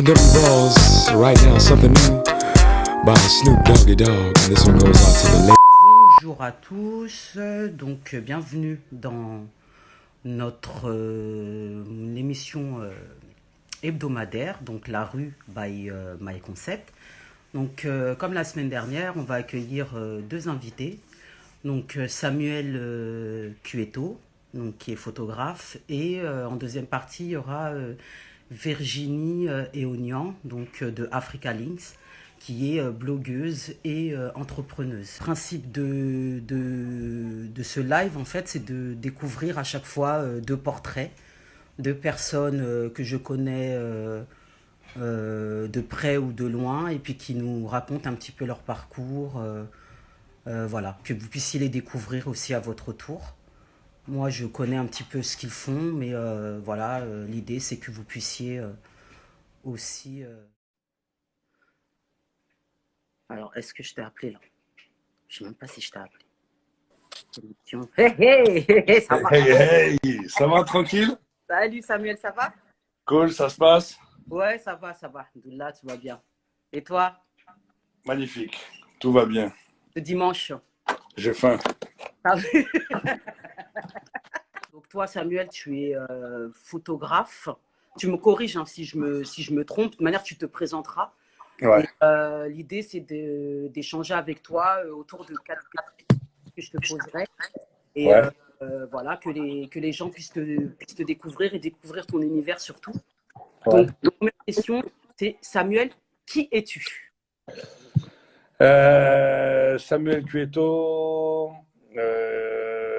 Them balls right now, something new by Snoop Doggy Dogg. And this one goes out to the ladies. Bonjour à tous, bienvenue dans notre émission hebdomadaire, donc La Rue by My Concept. Donc comme la semaine dernière, on va accueillir deux invités. Donc Samuel Cueto, donc, qui est photographe, et en deuxième partie, il y aura Virginie Eonian, donc de Africa Links, qui est blogueuse et entrepreneuse. Le principe de ce live, en fait, c'est de découvrir à chaque fois deux portraits de personnes que je connais de près ou de loin, et puis qui nous racontent un petit peu leur parcours. Voilà, que vous puissiez les découvrir aussi à votre tour. Moi, je connais un petit peu ce qu'ils font, mais voilà, l'idée, c'est que vous puissiez aussi... Alors, est-ce que je t'ai appelé là? Je sais même pas si je t'ai appelé. Hey, hey, hey, hey, ça va? Hey, hey, ça va tranquille? Salut Samuel, ça va? Cool, ça se passe? Ouais, ça va, ça va. Là, tout va bien. Et toi? Magnifique, tout va bien. Le dimanche? J'ai faim. T'as vu? Donc toi, Samuel, tu es photographe. Tu me corriges hein, si je me trompe. De toute manière, tu te présenteras. Ouais. Et l'idée, c'est d'échanger avec toi autour de quatre questions que je te poserai. Et Ouais. voilà, que les gens puissent te découvrir et découvrir ton univers surtout. Ouais. Donc, la première question, c'est Samuel, qui es-tu? Samuel Cueto,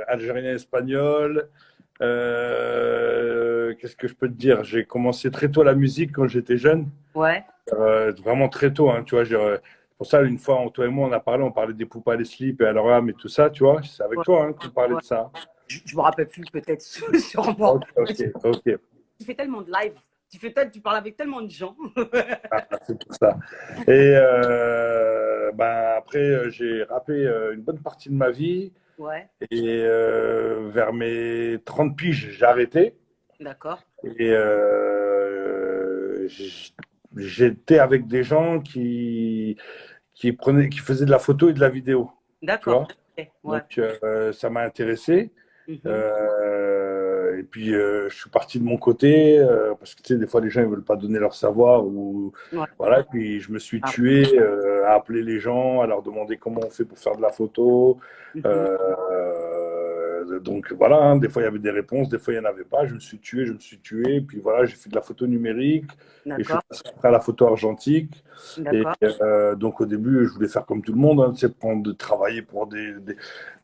algérien espagnol. Qu'est-ce que je peux te dire? J'ai commencé très tôt la musique quand j'étais jeune. Ouais, Vraiment très tôt, hein, tu vois. Pour ça, une fois, toi et moi, on parlait des poupées à les slip et à leur âme et tout ça, tu vois. C'est avec ouais, toi hein, qu'on parlait ouais. de ça. Je me rappelle plus, peut-être, sûrement. Ok, ok, ok. Tu fais tellement de live, tu parles avec tellement de gens. Ah, c'est pour ça. Et ben, après, j'ai rappé une bonne partie de ma vie. Ouais, Et vers mes 30 piges, j'ai arrêté. d'accord, Et j'étais avec des gens qui faisaient de la photo et de la vidéo. Tu d'accord. vois? Ok, ouais. Donc, ça m'a intéressé. Mhm. Et puis, je suis parti de mon côté, parce que tu sais, des fois, les gens ne veulent pas donner leur savoir. Ou, Ouais. voilà. Puis, je me suis Ah, tué à appeler les gens, à leur demander comment on fait pour faire de la photo. mhm. Donc, voilà, hein, des fois, il y avait des réponses, des fois, il n'y en avait pas. Je me suis tué. Puis, voilà, j'ai fait de la photo numérique et je suis D'accord, passé après à la photo argentique. Et d'accord. donc, au début, je voulais faire comme tout le monde, hein, tu sais, de travailler pour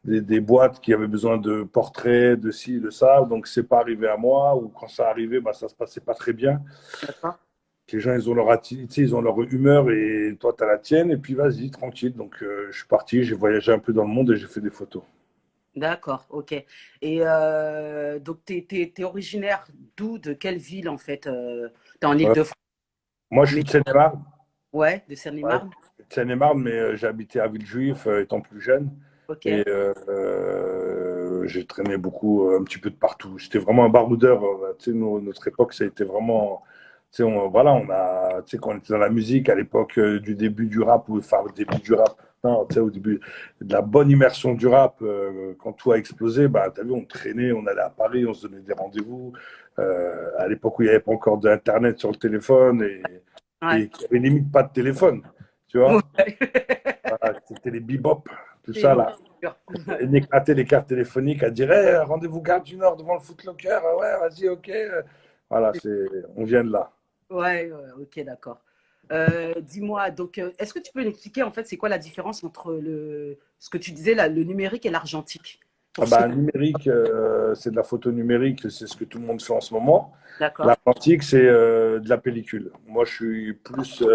des boîtes qui avaient besoin de portraits, de ci, de ça. Donc, c'est pas arrivé à moi. Ou quand ça arrivait, bah, ça se passait pas très bien. D'accord. Les gens, ils ont leur, tu sais, ils ont leur humeur et toi, tu as la tienne. Et puis, vas-y, tranquille. Donc, je suis parti, j'ai voyagé un peu dans le monde et j'ai fait des photos. D'accord, ok. Et donc, t'es originaire d'où, de quelle ville en fait? T'es en Euh, Île-de-France, Moi, je suis mais de Seine-et-Marne. ouais, de Ouais, Seine-et-Marne. je suis de Seine-et-Marne, mais j'ai habité à Villejuif étant plus jeune. Ok, Et j'ai traîné beaucoup, un petit peu de partout. J'étais vraiment un baroudeur. Tu sais, notre époque, ça a été vraiment. Tu sais, voilà, tu sais, quand on était dans la musique, à l'époque du début du rap, ou enfin, au début du rap, non, tu sais, au début de la bonne immersion du rap, quand tout a explosé, bah, tu as vu, on traînait, on allait à Paris, on se donnait des rendez-vous. À l'époque où il n'y avait pas encore d'Internet sur le téléphone ouais. et qu'il n'y avait limite pas de téléphone, tu vois. Ouais. Voilà, c'était les bebop, tout C'est ça, bon, là. sûr. Et éclater les cartes téléphoniques à dire hey, rendez-vous Gare du Nord devant le Footlocker. Ah ouais, vas-y, ok. Voilà, on vient de là. Ouais, ouais, ok, d'accord. Dis-moi, donc, est-ce que tu peux m'expliquer en fait c'est quoi la différence entre ce que tu disais là, le numérique et l'argentique? Ah Pour ceux... bah, numérique, c'est de la photo numérique, c'est ce que tout le monde fait en ce moment. D'accord, L'argentique, c'est de la pellicule. Moi, je suis plus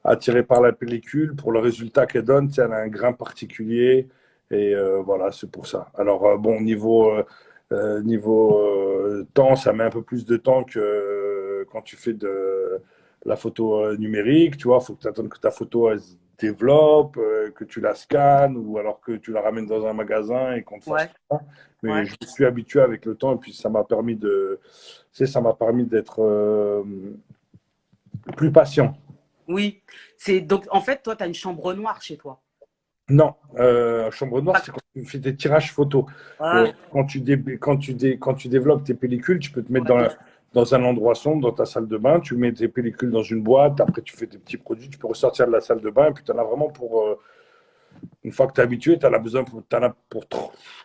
attiré par la pellicule pour le résultat qu'elle donne. Tu sais, elle a un grain particulier et voilà, c'est pour ça. Alors, bon, niveau temps, ça met un peu plus de temps que quand tu fais de la photo numérique. Tu vois, il faut que tu attendes que ta photo elle se développe, que tu la scannes ou alors que tu la ramènes dans un magasin et qu'on te fasse ouais, tout ça. Mais ouais, je me suis habitué avec le temps et puis ça m'a permis tu sais, ça m'a permis d'être plus patient. Oui. C'est donc en fait, toi, tu as une chambre noire chez toi. Non, chambre noire, Pas- c'est quand tu fais des tirages photos. Ah, Quand tu développes tes pellicules, tu peux te mettre ouais, dans un endroit sombre, dans ta salle de bain, tu mets tes pellicules dans une boîte, après tu fais tes petits produits, tu peux ressortir de la salle de bain, et puis tu en as vraiment une fois que tu es habitué, tu en as besoin t'en as pour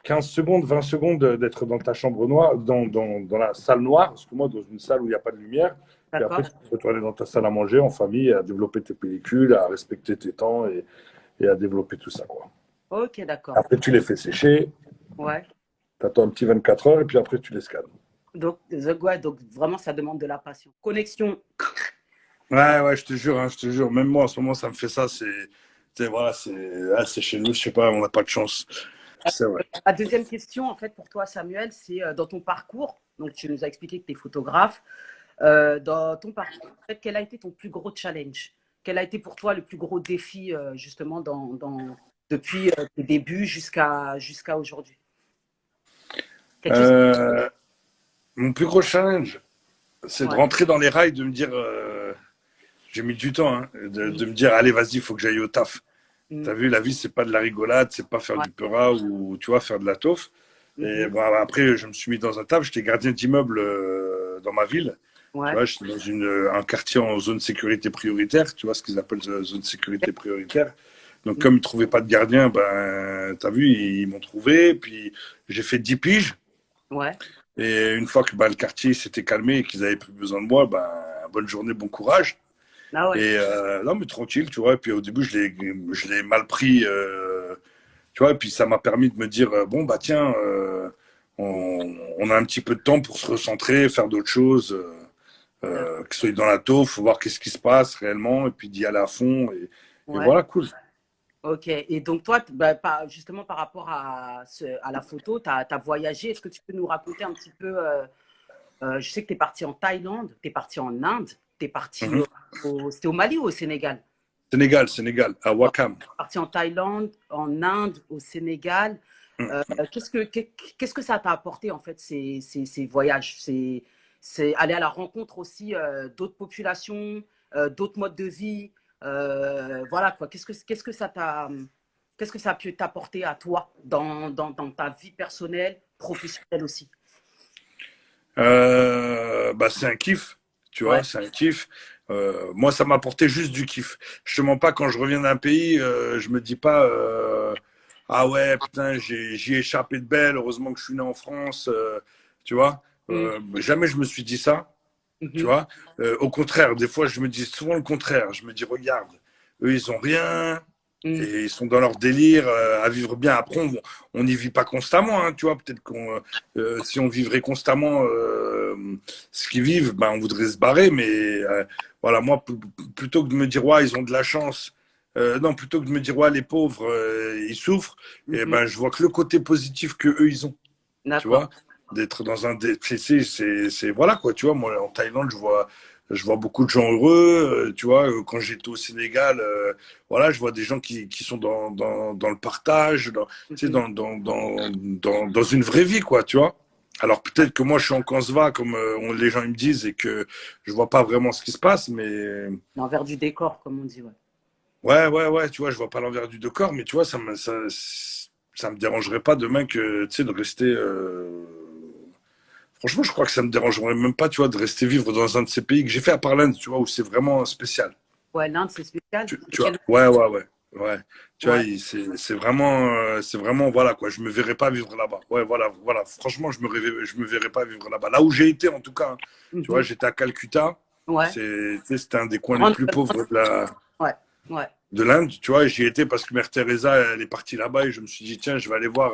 15 secondes, 20 secondes d'être dans ta chambre noire, dans la salle noire, parce que moi, dans une salle où il n'y a pas de lumière, et après d'accord. tu peux retourner dans ta salle à manger en famille, à développer tes pellicules, à respecter tes temps et à développer tout ça, quoi. Ok, d'accord. Après, tu les fais sécher, Ouais. tu attends un petit 24 heures et puis après, tu les scannes. Ouais, donc vraiment, ça demande de la patience. Connexion. Ouais, ouais, je te jure, hein, je te jure. Même moi, en ce moment, ça me fait ça. Voilà, c'est chez nous, je sais pas, on n'a pas de chance. C'est vrai. La deuxième question, en fait, pour toi, Samuel, c'est dans ton parcours. Donc, tu nous as expliqué que tu es photographe. Dans ton parcours, en fait, quel a été ton plus gros challenge? Quel a été pour toi le plus gros défi, justement, depuis tes débuts jusqu'à aujourd'hui? Quelque chose. Euh, Mon plus gros challenge, c'est de Ouais. rentrer dans les rails, de me dire, j'ai mis du temps, hein, Mhm. de me dire, allez, vas-y, il faut que j'aille au taf. Mhm. T'as vu, la vie, c'est pas de la rigolade, c'est pas faire Ouais. du peura ou, tu vois, faire de la taufe. Et Mhm. bon, après, je me suis mis dans un taf, j'étais gardien d'immeuble dans ma ville. Tu Ouais. vois, j'étais dans un quartier en zone sécurité prioritaire, tu vois ce qu'ils appellent zone sécurité prioritaire. Donc, Mhm. comme ils ne trouvaient pas de gardien, ben, tu as vu, ils m'ont trouvé. Puis, j'ai fait 10 piges. Ouais. Et une fois que ben, le quartier s'était calmé et qu'ils n'avaient plus besoin de moi, ben, bonne journée, bon courage. Ah ouais. Et non, mais tranquille, tu vois. Et puis, au début, je l'ai mal pris, tu vois. Et puis, ça m'a permis de me dire, bon, bah tiens, on a un petit peu de temps pour se recentrer, faire d'autres choses. Que ce soit dans la taupe, faut voir qu'est-ce qui se passe réellement, et puis d'y aller à fond. Et Ouais. voilà, cool. Ok. Et donc, toi, bah, justement, par rapport à la photo, tu as voyagé. Est-ce que tu peux nous raconter un petit peu je sais que tu es parti en Thaïlande, tu es parti en Inde, tu es parti Mhm. c'était au Mali ou au Sénégal? Sénégal, Sénégal, à Ok. Wakam. Parti en Thaïlande, en Inde, au Sénégal. Euh, Mhm. qu'est-ce que ça t'a apporté en fait ces voyages? C'est aller à la rencontre aussi d'autres populations, d'autres modes de vie. Voilà quoi. Qu'est-ce que ça a pu t'apporter à toi dans ta vie personnelle, professionnelle aussi? Bah, c'est un kiff, tu vois, Ouais. c'est un kiff. Moi, ça m'a apporté juste du kiff. Je te mens pas, quand je reviens d'un pays, je me dis pas, ah ouais, putain, j'y ai échappé de belle, heureusement que je suis né en France, tu vois. Mm. Jamais je me suis dit ça. Tu Mhm. vois. Au contraire, des fois, je me dis souvent le contraire. Je me dis, regarde, eux, ils ont rien Mm. et ils sont dans leur délire à vivre bien. Après, on n'y vit pas constamment, hein, tu vois. Peut-être si on vivrait constamment ce qu'ils vivent, ben, on voudrait se barrer. Mais voilà, moi, plutôt que de me dire, ouais, ils ont de la chance. Non, plutôt que de me dire, ouais, les pauvres, ils souffrent, et Mhm. ben, je vois que le côté positif que eux, ils ont, tu D'accord. vois, d'être dans un voilà quoi, tu vois. Moi en Thaïlande, je vois beaucoup de gens heureux, tu vois. Quand j'étais au Sénégal, voilà, je vois des gens qui sont dans le partage, tu sais, Mhm. dans une vraie vie, quoi, tu vois. Alors peut-être que moi je suis en Kansva, comme les gens ils me disent, et que je vois pas vraiment ce qui se passe, mais L'envers du décor, comme on dit. Ouais. ouais, ouais, ouais, tu vois, je vois pas l'envers du décor, mais tu vois, ça me dérangerait pas demain que, tu sais, de rester. Franchement, je crois que ça me dérangerait même pas, tu vois, de rester vivre dans un de ces pays que j'ai fait, à part l'Inde, tu vois, où c'est vraiment spécial. Ouais, l'Inde, c'est spécial. Tu vois, ouais. Tu vois, Ouais. c'est vraiment, voilà, quoi. Je me verrais pas vivre là-bas. Ouais, voilà. Franchement, je me verrais pas vivre là-bas. Là où j'ai été, en tout cas, hein. Tu vois, Mhm. j'étais à Calcutta. Ouais. Tu sais, c'était un des coins les Grande, plus pauvres ouais. Ouais. de l'Inde, tu vois. J'y étais parce que Mère Teresa, elle est partie là-bas et je me suis dit, tiens, je vais aller voir.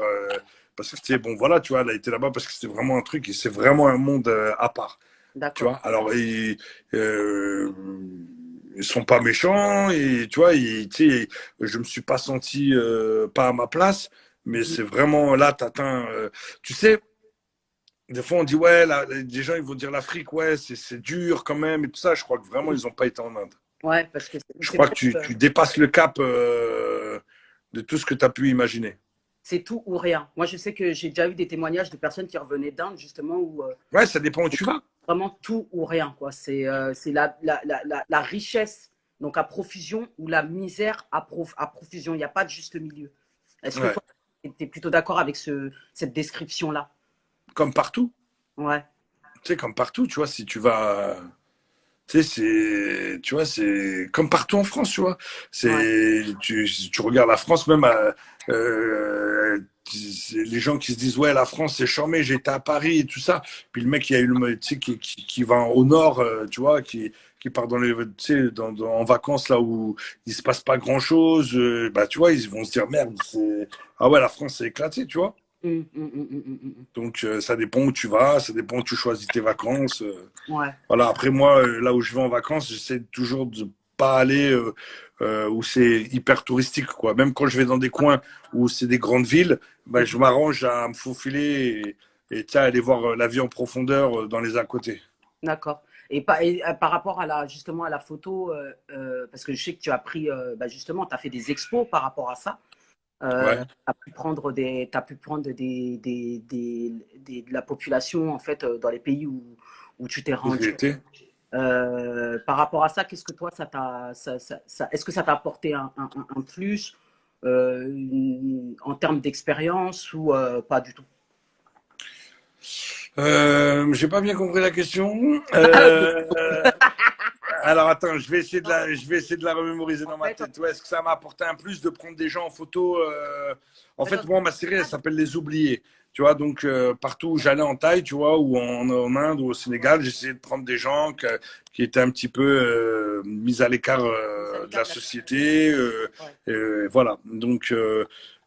Parce que, tu sais, bon, voilà, tu vois, elle a été là-bas parce que c'était vraiment un truc et c'est vraiment un monde à part. Tu D'accord. vois, alors ils sont pas méchants et tu vois, tu sais, je me suis pas senti pas à ma place, mais Mhm. c'est vraiment là, t'atteins. Tu sais, des fois on dit ouais, des gens ils vont dire l'Afrique, ouais, c'est dur quand même et tout ça. Je crois que vraiment ils ont pas été en Inde. Ouais, parce que Je c'est crois que peut-être tu dépasses le cap de tout ce que tu as pu imaginer. c'est tout ou rien. Moi, je sais que j'ai déjà eu des témoignages de personnes qui revenaient d'Inde, justement, où Ouais, ça dépend où tu vas. vraiment tout ou rien, quoi. C'est la richesse, donc à profusion, ou la misère à profusion. Il n'y a pas de juste milieu. Est-ce que Ouais. toi, tu es plutôt d'accord avec cette description-là? Comme partout. Ouais, Tu sais, comme partout, tu vois, si tu vas. Tu sais, tu vois, c'est comme partout en France, tu vois. ouais, Si tu regardes la France, même, les gens qui se disent, ouais, la France, c'est charmé, j'ai été à Paris et tout ça. Puis le mec, il y a eu tu sais, qui va au nord, tu vois, qui part dans tu sais, en vacances là où il se passe pas grand chose. Bah, tu vois, ils vont se dire, merde, ah ouais, la France, c'est éclaté, tu vois. Donc, ça dépend où tu vas, ça dépend où tu choisis tes vacances. ouais, Voilà, après moi, là où je vais en vacances, j'essaie toujours de pas aller où c'est hyper touristique, quoi. Même quand je vais dans des coins où c'est des grandes villes, ben, je mhm, m'arrange à me faufiler tiens, aller voir la vie en profondeur dans les à côté. d'accord. Par rapport justement à la photo, parce que je sais que tu as pris, bah, justement, tu as fait des expos par rapport à ça. Ouais, Tu as pu prendre t'as pu prendre de la population en fait dans les pays où tu t'es où j'ai rendu. été. Par rapport à ça, qu'est-ce que toi, est-ce que ça t'a apporté un plus en termes d'expérience ou pas du tout? J'ai pas bien compris la question. Alors attends, je vais essayer de la remémoriser En dans ma fait, tête. Ouais, est-ce que ça m'a apporté un plus de prendre des gens en photo En en fait, fait, moi, ma série, elle s'appelle Les Oubliés. Tu vois, donc partout où j'allais en Thaï, tu vois, ou en Inde ou au Sénégal, j'essayais de prendre des gens qui étaient un petit peu mis à l'écart mise à de la l'écart de la... société. Ouais. Voilà. Donc,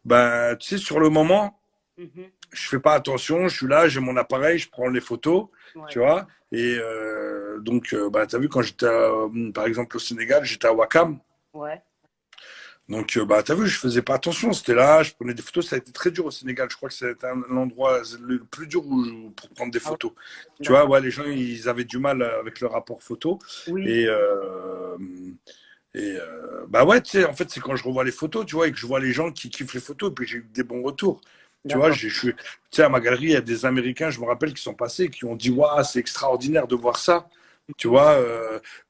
ben, tu sais, sur le moment, Mhm. je fais pas attention, je suis là, j'ai mon appareil, je prends les photos, tu Ouais. vois. Et donc, bah, tu as vu, quand j'étais, par exemple, au Sénégal, j'étais à Wakam. Ouais. Donc, bah, tu as vu, je faisais pas attention. C'était là, je prenais des photos. Ça a été très dur au Sénégal. Je crois que c'était l'endroit le plus dur pour prendre des Ah ouais. photos. Tu vois, D'accord. ouais, les gens, ils avaient du mal avec le rapport photo. Oui. Et, bah ouais, tu sais, en fait, c'est quand je revois les photos, tu vois, et que je vois les gens qui kiffent les photos, et puis j'ai eu des bons retours. Tu vois, D'accord. tu sais, à ma galerie, il y a des Américains, je me rappelle, qui sont passés, qui ont dit, waouh, c'est extraordinaire de voir ça. Tu Mhm. vois,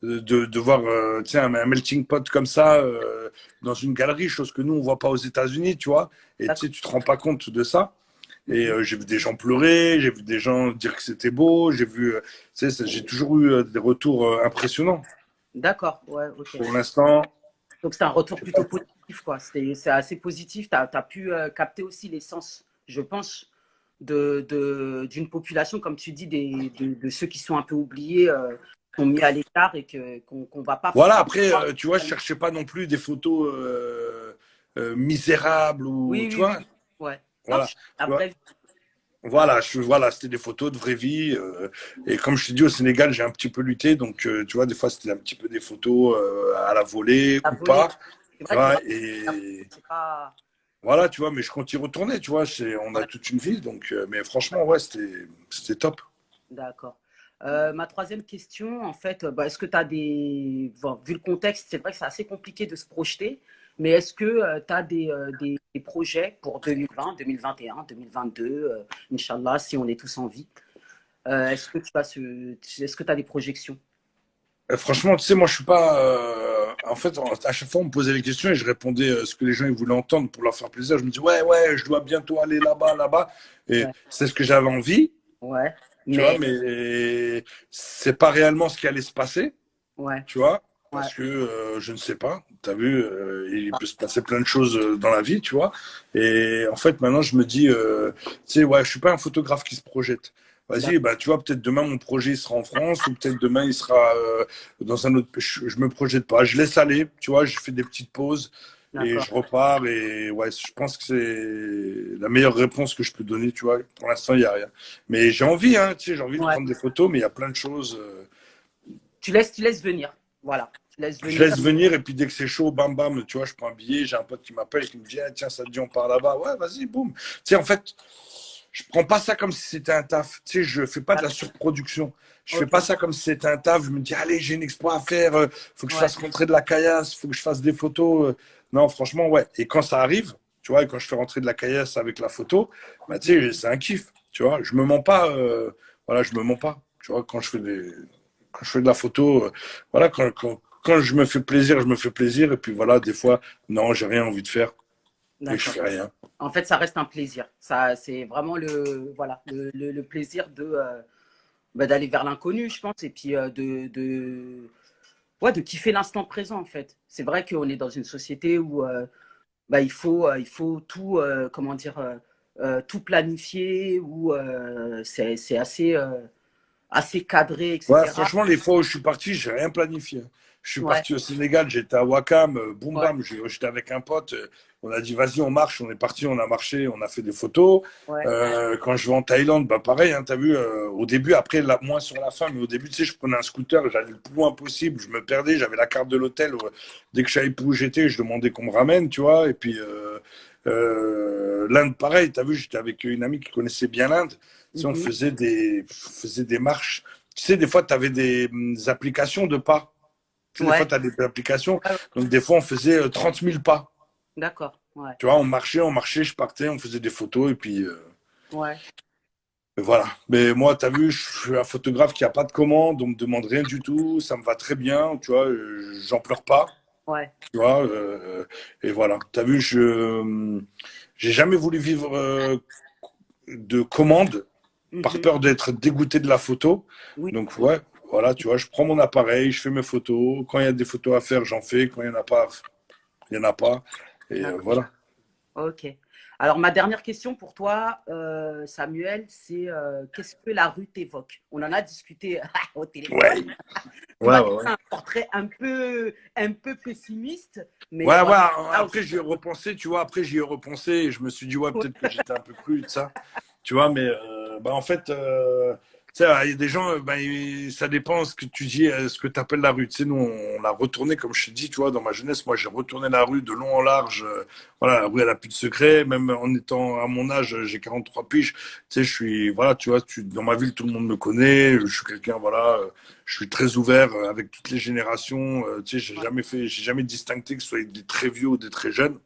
de voir tu sais, un melting pot comme ça dans une galerie, chose que nous, on voit pas aux États-Unis, tu vois. Et tu D'accord. sais, tu te rends pas compte de ça. Et Mhm. j'ai vu des gens pleurer, j'ai vu des gens dire que c'était beau, j'ai vu, tu sais, j'ai toujours eu des retours impressionnants. D'accord. Ouais, ok. Pour l'instant, Donc c'est un retour j'ai pas. plutôt positif, quoi. C'est assez positif. Tu as pu capter aussi l'essence, je pense, d'une population, comme tu dis, de ceux qui sont un peu oubliés, qu'on mis à l'écart et qu'on va pas Voilà, forcément après, voir. tu vois, je cherchais pas non plus des photos misérables ou, Oui, tu oui, oui, vois, oui. Ouais. Non, voilà, la tu vois. vraie vie. Voilà, voilà, c'était des photos de vraie vie. Et comme je te dis, au Sénégal, j'ai un petit peu lutté. Donc, tu vois, des fois, c'était un petit peu des photos à la volée La ou volée. pas. C'est Tu vrai que vois, la volée, et c'est pas. voilà, tu vois, mais je compte y retourner, tu vois. On a Ouais, toute une ville. Donc, mais franchement, ouais, c'était top. d'accord. Ma troisième question, en fait, bah, est-ce que tu as bon, vu le contexte, c'est vrai que c'est assez compliqué de se projeter, mais est-ce que tu as des projets pour 2020, 2021, 2022, Inch'Allah, si on est tous en vie? Est-ce que tu as des projections? Franchement, tu sais, moi, je suis pas. En fait, à chaque fois, on me posait les questions et je répondais ce que les gens ils voulaient entendre pour leur faire plaisir. Je me dis, ouais, ouais, je dois bientôt aller là-bas, là-bas. Et Ouais, c'est ce que j'avais envie, ouais, tu vois, mais mais c'est pas réellement ce qui allait se passer, ouais, tu vois, ouais, parce que je ne sais pas. Tu as vu, il peut se passer plein de choses dans la vie, tu vois. Et en fait, maintenant, je me dis, tu sais, ouais, je suis pas un photographe qui se projette. Vas-y, d'ac- bah, tu vois, peut-être demain, mon projet il sera en France, ou peut-être demain, il sera dans un autre. Je me projette pas. Je laisse aller, tu vois, je fais des petites pauses et d'accord. je repars. Et ouais, je pense que c'est la meilleure réponse que je peux donner, tu vois. Pour l'instant, il n'y a rien. Mais j'ai envie, hein, tu sais, j'ai envie de Ouais. prendre des photos, mais il y a plein de choses. Tu laisses venir. Voilà, tu laisses Je venir. laisse venir et puis dès que c'est chaud, bam bam, tu vois, je prends un billet, j'ai un pote qui m'appelle, qui me dit ah, tiens, ça te dit on part là-bas, ouais, vas-y, boum. Tu sais, en fait, je prends pas ça comme si c'était un taf. Tu sais, je fais pas de la surproduction. Je fais Ok, pas ça comme si c'était un taf. Je me dis allez, j'ai une expo à faire, faut que je ouais, fasse rentrer de la caillasse, faut que je fasse des photos. Non, franchement, ouais. Et quand ça arrive, tu vois, et quand je fais rentrer de la caillasse avec la photo, bah tu sais, c'est un kiff, tu vois. Je me mens pas, voilà, je me mens pas. Tu vois, quand je fais de la photo, voilà, quand je me fais plaisir, je me fais plaisir. Et puis voilà, des fois, non, j'ai rien envie de faire et je D'accord. fais rien. En fait, ça reste un plaisir. Ça, c'est vraiment voilà, le plaisir d'aller vers l'inconnu, je pense, et puis ouais, de kiffer l'instant présent, en fait. C'est vrai qu'on est dans une société où il faut tout, comment dire, tout planifier, où c'est assez cadré, Ouais, etc. franchement, les fois où je suis parti, j'ai rien planifié. Je suis Ouais, parti au Sénégal, j'étais à Wakam, boum ouais, bam, j'étais avec un pote, on a dit vas-y, on marche, on est parti, on a marché, on a fait des photos. ouais. Quand je vais en Thaïlande, bah pareil, hein, t'as vu, au début, après, moins sur la fin, mais au début, tu sais, je prenais un scooter, j'allais le plus loin possible, je me perdais, j'avais la carte de l'hôtel, dès que je savais plus où j'étais, je demandais qu'on me ramène, tu vois, et puis l'Inde, pareil, t'as vu, j'étais avec une amie qui connaissait bien l'Inde, tu sais, Mhm. on faisait des marches. Tu sais, des fois, tu avais des applications de pas. Tu sais, des fois, Ouais, tu as des applications. ouais, ouais. Donc, des fois, on faisait 30 000 pas. D'accord, ouais, Tu vois, on marchait, je partais, on faisait des photos et puis ouais, voilà. Mais moi, tu as vu, je suis un photographe qui a pas de commande, on me demande rien du tout, ça me va très bien, tu vois, j'en pleure pas, ouais. tu vois, et voilà. Tu as vu, j'ai jamais voulu vivre de commande par Mhm. peur d'être dégoûté de la photo. Oui, Donc, ouais, voilà, tu vois, je prends mon appareil, je fais mes photos. Quand il y a des photos à faire, j'en fais. Quand il n'y en a pas, il n'y en a pas. Et d'accord. voilà. Ok. Alors, ma dernière question pour toi, Samuel, c'est qu'est-ce que la rue t'évoque? On en a discuté au téléphone. Ouais, Tu ouais, m'as ouais. donné Ouais, un portrait un peu pessimiste, mais ouais, ouais. voilà, là Après, aussi. j'y ai repensé, tu vois. Après, j'y ai repensé et je me suis dit, ouais, peut-être que j'étais un peu cru de ça. Tu vois, mais bah, en fait, tu sais, il y a des gens, bah, ça dépend ce que tu dis, ce que tu appelles la rue. Tu sais, nous, on l'a retourné, comme je te dis, tu vois, dans ma jeunesse, moi, j'ai retourné la rue de long en large. Voilà, la rue, elle a plus de secret. Même en étant à mon âge, j'ai 43 piges. Tu sais, je suis, voilà, tu vois, dans ma ville, tout le monde me connaît. Je suis quelqu'un, voilà, je suis très ouvert avec toutes les générations. Tu sais, j'ai jamais distingué que ce soit des très vieux ou des très jeunes.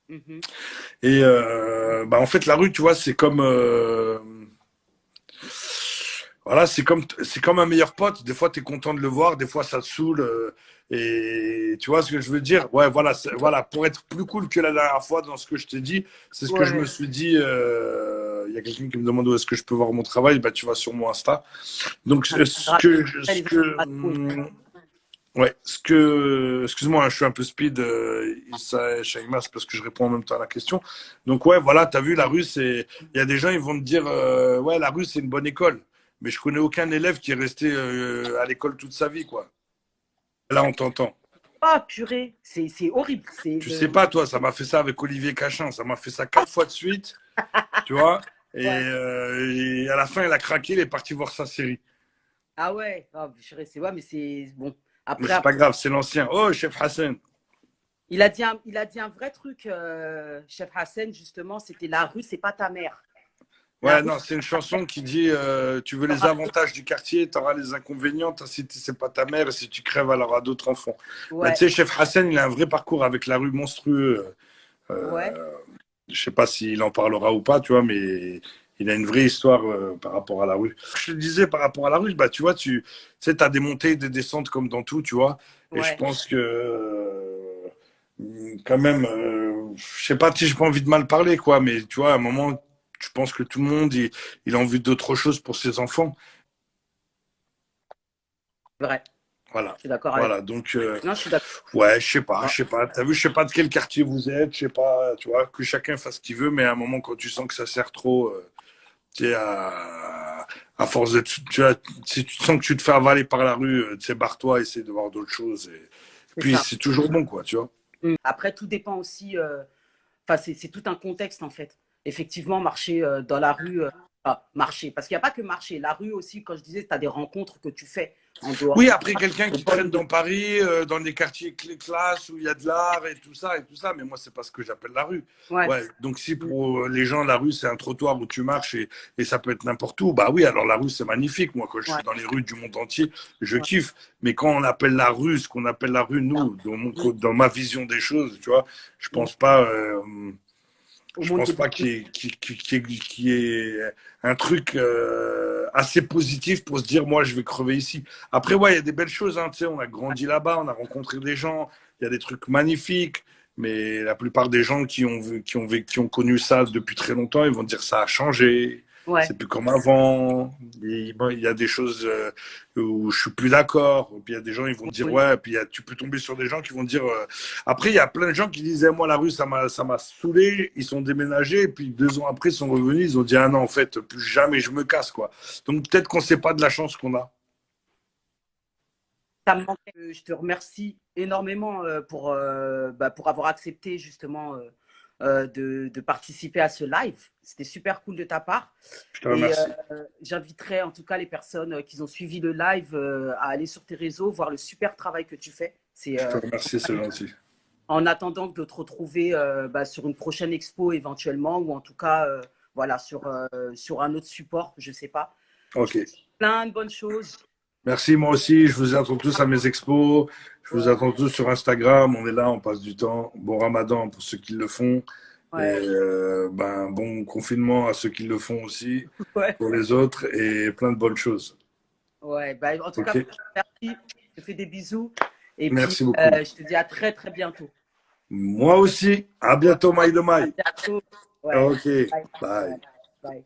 Mhm. Et bah en fait, la rue, tu vois, c'est comme voilà, c'est comme un meilleur pote. Des fois, tu es content de le voir, des fois, ça te saoule. Et tu vois ce que je veux dire? Ouais, voilà, voilà, pour être plus cool que la dernière fois dans ce que je t'ai dit, c'est ce que je me Ouais. suis dit. Il y a quelqu'un qui me demande où est-ce que je peux voir mon travail. Bah, tu vas sur mon Insta. Donc, Les informations. ouais, excuse-moi, hein, je suis un peu speed, Issa et Shaima, c'est parce que je réponds en même temps à la question. Donc, ouais, voilà, t'as vu, la rue, il y a des gens, ils vont te dire, ouais, la rue, c'est une bonne école. Mais je connais aucun élève qui est resté à l'école toute sa vie, quoi. Là, on t'entend. Ah, purée, c'est horrible. C'est Tu sais pas, toi, ça m'a fait ça avec Olivier Cachin. Ça m'a fait ça 4 fois de suite, tu vois. Ouais. Et à la fin, il a craqué, il est parti voir sa série. Ah ouais, ah, purée, c'est ouais, mais c'est bon. Mais Après, c'est pas grave, c'est l'ancien. Oh, chef Hassan. il a dit un vrai truc, Chef Hassan, justement, c'était la rue, c'est pas ta mère. La Ouais, rue, non, c'est une chanson qui dit tu veux les c'est avantages du quartier, tu auras les inconvénients. Si c'est pas ta mère et si tu crèves, elle aura d'autres enfants. Mais tu ouais, sais, Chef Hassan, il a un vrai parcours avec la rue monstrueux. ouais. Je sais pas s'il en parlera ou pas, tu vois, mais il a une vraie histoire par rapport à la rue. Je te disais par rapport à la rue, bah tu vois, tu sais, as des montées et des descentes comme dans tout, tu vois. Et je Ouais, pense que quand même, je sais pas si j'ai pas envie de mal parler, quoi, mais tu vois, à un moment, je pense que tout le monde, il a envie d'autre chose pour ses enfants. c'est vrai. Voilà. Je suis d'accord avec Voilà, toi. donc, Non, je suis d'accord. ouais, je sais pas. T'as vu, je sais pas de quel quartier vous êtes, je sais pas, tu vois, que chacun fasse ce qu'il veut, mais à un moment, quand tu sens que ça sert trop, tu sais, à force de, tu vois, si tu sens que tu te fais avaler par la rue, tu sais, barre-toi, essaie de voir d'autres choses. Et C'est puis, ça. c'est toujours bon, quoi, tu vois. Après, tout dépend aussi. Enfin, c'est tout un contexte en fait. Effectivement, marcher dans la rue, marcher, parce qu'il n'y a pas que marcher. La rue aussi, quand je disais, tu as des rencontres que tu fais en dehors Oui, de après quelqu'un de qui traîne bonnes de dans Paris, dans des quartiers classes où il y a de l'art et tout ça, mais moi c'est pas ce que j'appelle la rue. ouais, Ouais, donc si pour les gens la rue c'est un trottoir où tu marches et ça peut être n'importe où, bah oui, alors la rue c'est magnifique. Moi quand je ouais, suis dans les rues du monde entier, je ouais. kiffe. Mais quand on appelle la rue, ce qu'on appelle la rue, nous, dans ma vision des choses, tu vois, je pense pas. au Je monde pense des pas bisous. qu'il y ait un truc assez positif pour se dire, moi, je vais crever ici. Après, ouais, il y a des belles choses. Hein, tu sais, on a grandi là-bas, on a rencontré des gens, il y a des trucs magnifiques. Mais la plupart des gens qui ont connu ça depuis très longtemps, ils vont dire ça a changé, Ouais, c'est plus comme avant. Et, bon, il y a des choses où je suis plus d'accord. Puis il y a des gens, ils vont dire oui. ouais. Puis tu peux tomber sur des gens qui vont dire. Après, il y a plein de gens qui disaient moi la rue ça m'a saoulé. Ils sont déménagés. Et puis 2 ans après, ils sont revenus. Ils ont dit ah non en fait plus jamais je me casse quoi. Donc peut-être qu'on sait pas de la chance qu'on a. Ça me manquait. Je te remercie énormément pour avoir accepté justement de participer à ce live. C'était super cool de ta part. Je te Et remercie. j'inviterai en tout cas les personnes qui ont suivi le live à aller sur tes réseaux, voir le super travail que tu fais. C'est Je te remercie, c'est gentil. en attendant de te retrouver sur une prochaine expo éventuellement, ou en tout cas voilà, sur un autre support, je ne sais pas. Ok. Plein de bonnes choses. Merci, moi aussi. Je vous attends tous à mes expos. Je vous Ouais, attends tous sur Instagram. On est là, on passe du temps. Bon Ramadan pour ceux qui le font. Et ouais, ben, bon confinement à ceux qui le font aussi, ouais. pour les autres, et plein de bonnes choses. Ouais, bah, en tout cas, Ok. merci. Je te fais des bisous. Et puis, Merci beaucoup. je te dis à très, très bientôt. Moi aussi. À Ouais, bientôt, Maï de à Maï. bientôt. Ouais. Ok. Bye. Ouais, Bye. bye.